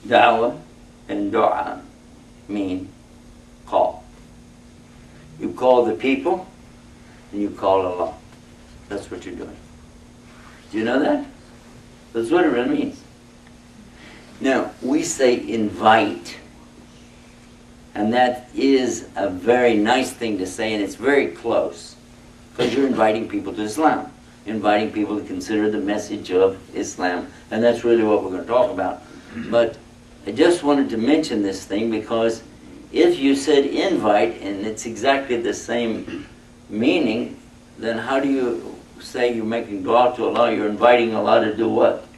Dawah and Dawaa mean call. You call the people and you call Allah. That's what you're doing. Do you know that? That's what it really means. Now, we say invite, and that is a very nice thing to say, and it's very close, because you're inviting people to Islam, inviting people to consider the message of Islam, and that's really what we're going to talk about. But I just wanted to mention this thing because if you said invite, and it's exactly the same meaning, then how do you say you're making dua to Allah? You're inviting Allah to do what?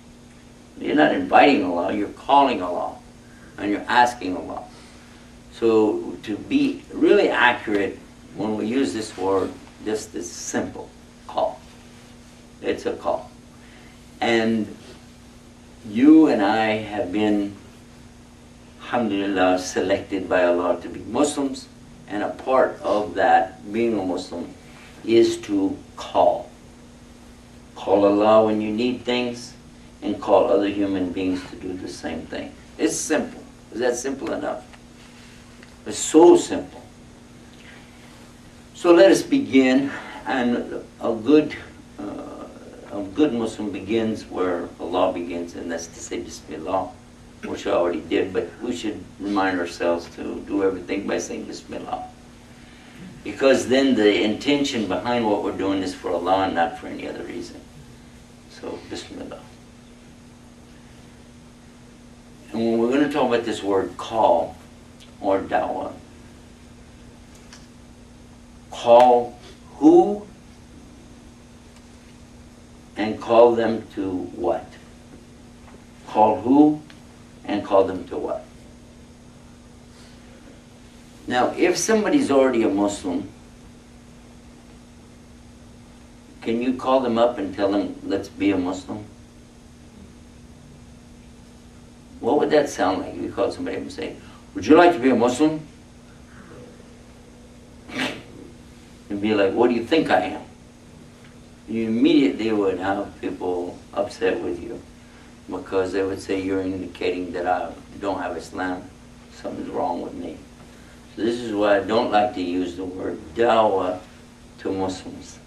You're not inviting Allah, you're calling Allah, and you're asking Allah. So to be really accurate, when we use this word, just this simple, call. It's a call. And you and I have been, alhamdulillah, selected by Allah to be Muslims, and a part of that, being a Muslim, is to call. Call Allah when you need things, and call other human beings to do the same thing. It's simple. Is that simple enough? It's so simple. So let us begin, and a good Muslim begins where Allah begins, and that's to say Bismillah, which I already did, but we should remind ourselves to do everything by saying Bismillah. Because then the intention behind what we're doing is for Allah and not for any other reason. So Bismillah. And when we're going to talk about this word call, or dawah, call who and call them to what? Call who and call them to what? Now, if somebody's already a Muslim, can you call them up and tell them, let's be a Muslim? What would that sound like if you called somebody up and say, would you like to be a Muslim? And be like, what do you think I am? You immediately would have people upset with you because they would say you're indicating that I don't have Islam, something's wrong with me. So this is why I don't like to use the word dawah to Muslims.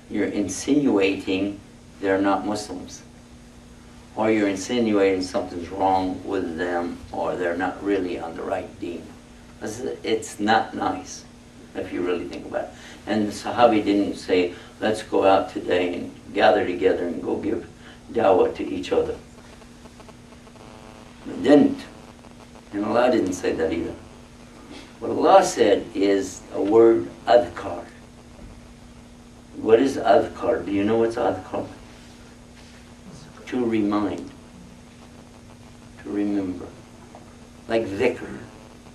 You're insinuating they're not Muslims. Or you're insinuating something's wrong with them, or they're not really on the right deen. It's not nice, if you really think about it. And the Sahabi didn't say, let's go out today and gather together and go give dawah to each other. They didn't. And Allah didn't say that either. What Allah said is a word, adhkar. What is adhkar? Do you know what's adhkar? To remind, to remember. Like dhikr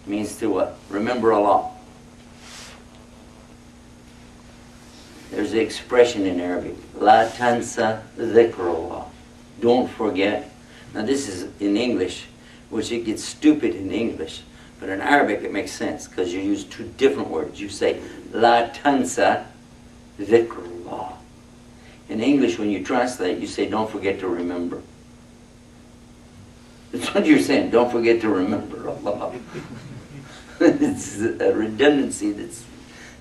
means to what? Remember Allah. There's an expression in Arabic, La tansa dhikrullah. Don't forget. Now this is in English, which it gets stupid in English, but in Arabic it makes sense because you use two different words. You say, La tansa dhikrullah. In English, when you translate, you say, don't forget to remember. That's what you're saying, don't forget to remember Allah. It's a redundancy that's...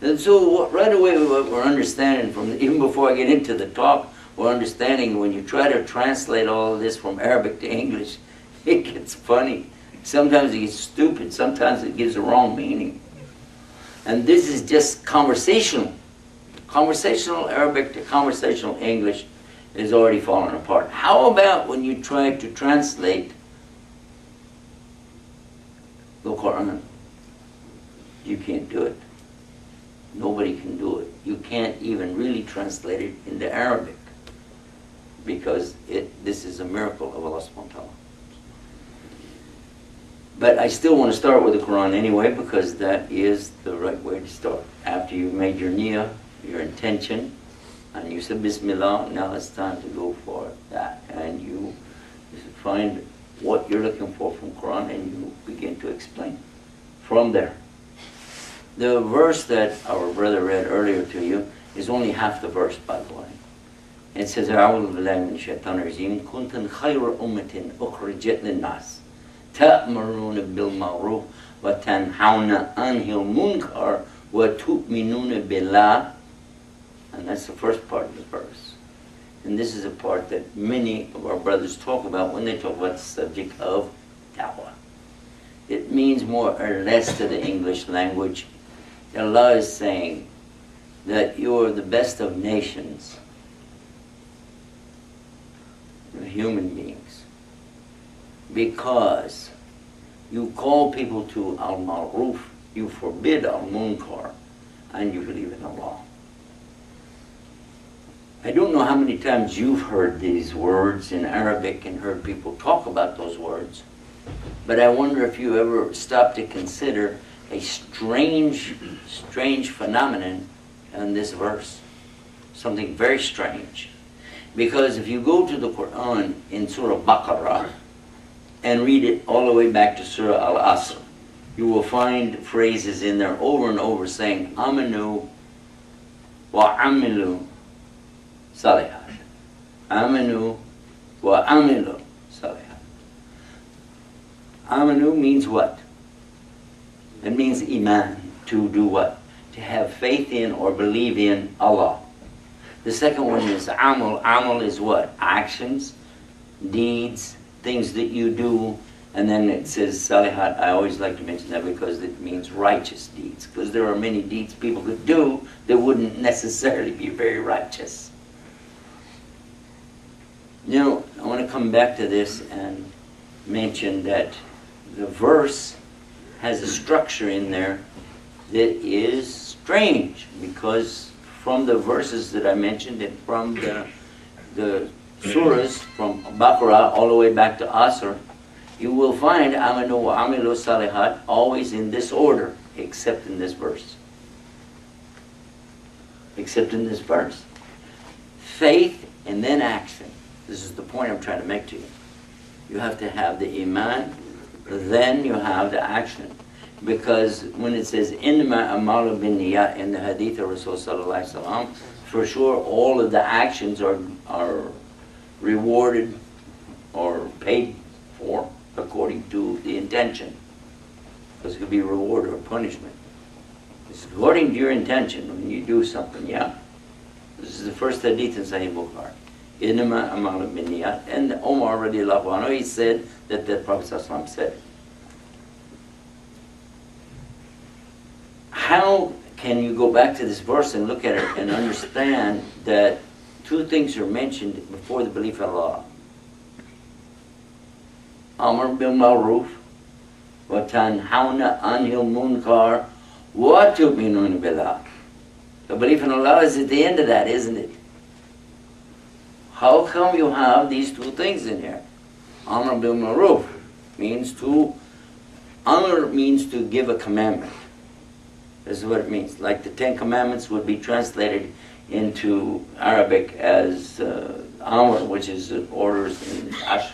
And so right away what we're understanding from, even before I get into the talk, we're understanding when you try to translate all of this from Arabic to English, it gets funny. Sometimes it gets stupid, sometimes it gives the wrong meaning. And this is just conversational. Conversational Arabic to conversational English is already falling apart. How about when you try to translate the Quran? You can't do it. Nobody can do it. You can't even really translate it into Arabic because this is a miracle of Allah subhanahu wa ta'ala. But I still want to start with the Quran anyway because that is the right way to start. After you've made your niyyah, your intention, and you said Bismillah, now it's time to go for that. And you find what you're looking for from Quran and you begin to explain from there. The verse that our brother read earlier to you is only half the verse, by the way. It says, أعوذ بالله من الشيطان الرجيم كنتم خير أمة أخرجت للناس تأمرون بالمعروف وتنهون عن المنكر وتؤمنون بالله. And that's the first part of the verse. And this is a part that many of our brothers talk about when they talk about the subject of Dawah. It means more or less to the English language. Allah is saying that you are the best of nations, human beings, because you call people to al-ma'ruf, you forbid al-munkar, and you believe in Allah. I don't know how many times you've heard these words in Arabic and heard people talk about those words, but I wonder if you ever stop to consider a strange phenomenon in this verse. Something very strange. Because if you go to the Quran in Surah Baqarah and read it all the way back to Surah Al-Asr, you will find phrases in there over and over saying, Amanu wa amilu salihat. Amanu wa amilu salihat. Amanu means what? It means iman, to do what? To have faith in or believe in Allah. The second one is amal. Amal is what? Actions, deeds, things that you do. And then it says salihat. I always like to mention that because it means righteous deeds. Because there are many deeds people could do that wouldn't necessarily be very righteous. You know, I want to come back to this and mention that the verse has a structure in there that is strange, because from the verses that I mentioned and from the surahs, from Baqarah all the way back to Asr, you will find Amanu wa Amilu Salihat always in this order, except in this verse. Except in this verse. Faith and then action. This is the point I'm trying to make to you. You have to have the iman, then you have the action. Because when it says Innama amalu bin niyat in the hadith of Rasul sallallahu alaihi wasallam, for sure all of the actions are rewarded or paid for according to the intention. Because it could be reward or punishment. It's according to your intention when you do something, yeah. This is the first hadith in Sahih Bukhari. Innama amalu bin niyat. And Omar radiallahu anhu, he said that the Prophet sallallahu alaihi wasallam said it. How can you go back to this verse and look at it and understand that two things are mentioned before the belief in Allah? Amr bil ma'ruf wa tanhauna anil munkar wa tu'minuna billah. The belief in Allah is at the end of that, isn't it? How come you have these two things in here? Amr bil ma'ruf means to, Amr means to give a commandment. This is what it means. Like the Ten Commandments would be translated into Arabic as Amr, which is orders, and Ash,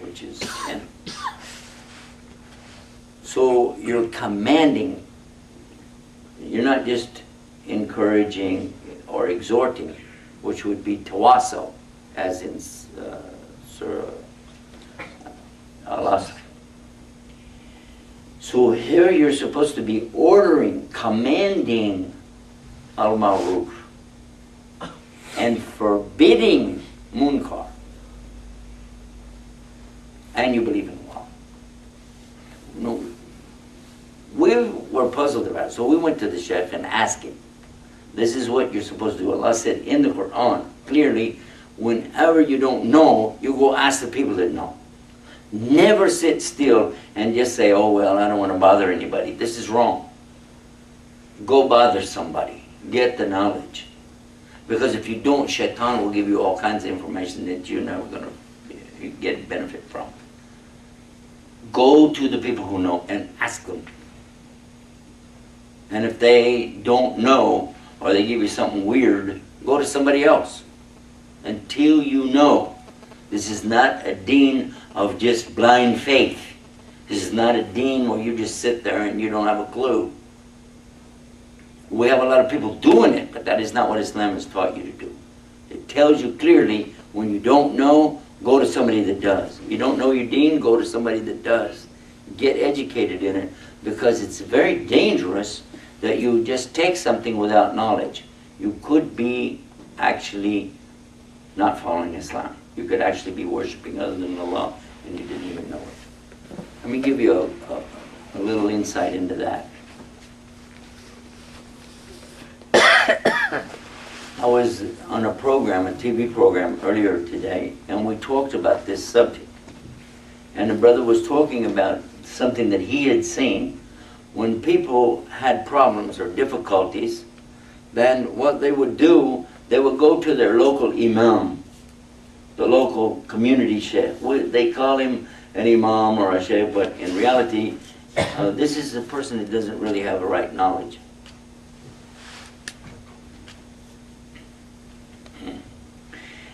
which is 10. So you're commanding. You're not just encouraging or exhorting, which would be tawasso, as in Surah Al-Asr. So here you're supposed to be ordering, commanding al-ma'ruf and forbidding munkar. And you believe in Allah. No, we were puzzled about it. So we went to the Sheikh and asked him, this is what you're supposed to do. Allah said in the Quran, clearly, whenever you don't know, you go ask the people that know. Never sit still and just say, oh, well, I don't want to bother anybody. This is wrong. Go bother somebody. Get the knowledge. Because if you don't, Shaitan will give you all kinds of information that you're never going to get benefit from. Go to the people who know and ask them. And if they don't know, or they give you something weird, go to somebody else. Until you know. This is not a deen of just blind faith. This is not a deen where you just sit there and you don't have a clue. We have a lot of people doing it, but that is not what Islam has taught you to do. It It tells you clearly, when you don't know, go to somebody that does. You don't know your deen, go to somebody that does. Get educated in it, because it's very dangerous that you just take something without knowledge. You could be actually not following Islam. You could actually be worshiping other than Allah, and you didn't even know it. Let me give you a little insight into that. I was on a program, a TV program earlier today, and we talked about this subject. And the brother was talking about something that he had seen. When people had problems or difficulties, then what they would do, they would go to their local imam, the local community sheikh. They call him an imam or a sheikh, but in reality, this is a person that doesn't really have the right knowledge.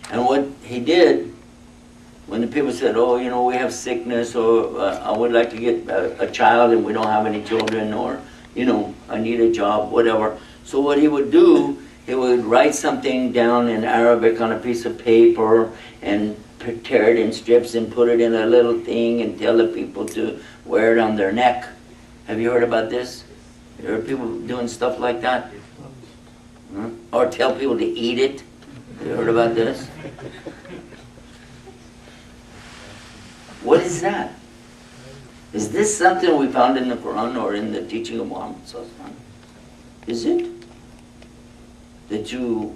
And what he did, when the people said, oh, you know, we have sickness, or I would like to get a child and we don't have any children, or, you know, I need a job, whatever. So what he would do, he would write something down in Arabic on a piece of paper and tear it in strips and put it in a little thing and tell the people to wear it on their neck. Have you heard about this? You heard people doing stuff like that? Huh? Or tell people to eat it? Have you heard about this? What is that? Is this something we found in the Quran or in the teaching of Muhammad? Is it? That you,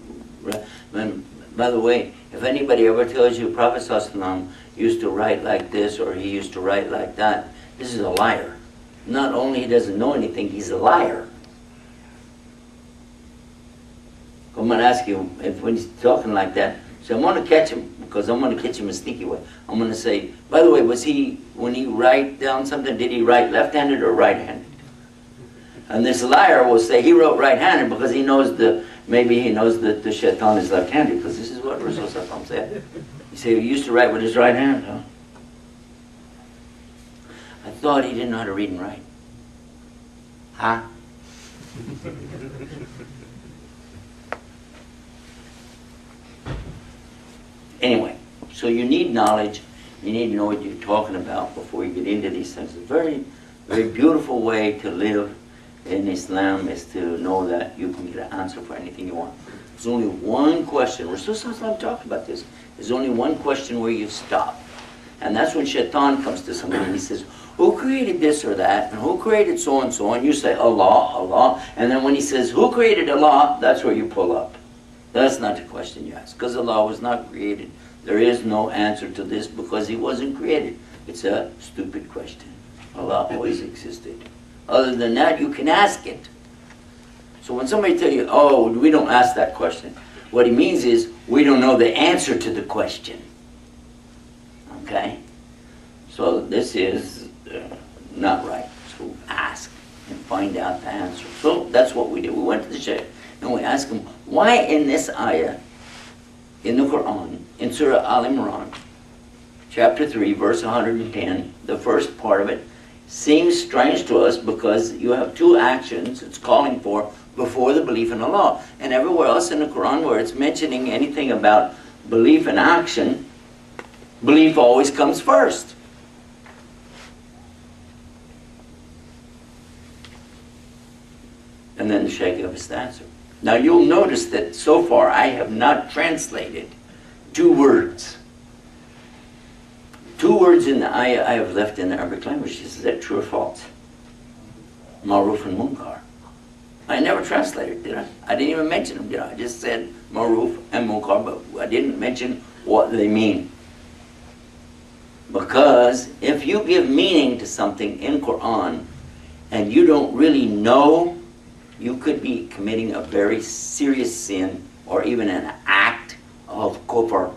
by the way, if anybody ever tells you Prophet ﷺ used to write like this or he used to write like that, this is a liar. Not only he doesn't know anything, he's a liar. I'm going to ask you, if when he's talking like that, so I'm going to catch him, because I'm going to catch him a sneaky way. I'm going to say, by the way, was he, when he write down something, did he write left-handed or right-handed? And this liar will say he wrote right-handed because he knows maybe he knows that the shaitan is left-handed, because this is what Rasul said. He said he used to write with his right hand, huh? I thought he didn't know how to read and write. Huh? Anyway, so you need knowledge, you need to know what you're talking about before you get into these things. It's a very, very beautiful way to live in Islam, is to know that you can get an answer for anything you want. There's only one question, Rasulullah talked about this, there's only one question where you stop. And that's when shaitan comes to somebody and he says, who created this or that, and who created so and so, and you say, Allah, Allah, and then when he says, who created Allah, that's where you pull up. That's not the question you ask, because Allah was not created. There is no answer to this because he wasn't created. It's a stupid question. Allah always existed. Other than that, you can ask it. So when somebody tells you, oh, we don't ask that question, what he means is, we don't know the answer to the question. Okay? So this is not right. So ask and find out the answer. So that's what we did. We went to the Shaykh and we asked him, why in this ayah, in the Quran, in Surah Al-Imran, chapter 3, verse 110, the first part of it, seems strange to us because you have two actions it's calling for before the belief in Allah. And everywhere else in the Quran where it's mentioning anything about belief and action, belief always comes first. And then the Shaykh gave us the answer. Now you'll notice that so far I have not translated two words. Two words in the ayah I have left in the Arabic language. Is that true or false? Ma'ruf and Munkar. I never translated, did I? I didn't even mention them, did I? I just said Ma'ruf and Munkar, but I didn't mention what they mean. Because if you give meaning to something in Quran and you don't really know, you could be committing a very serious sin or even an act of kufr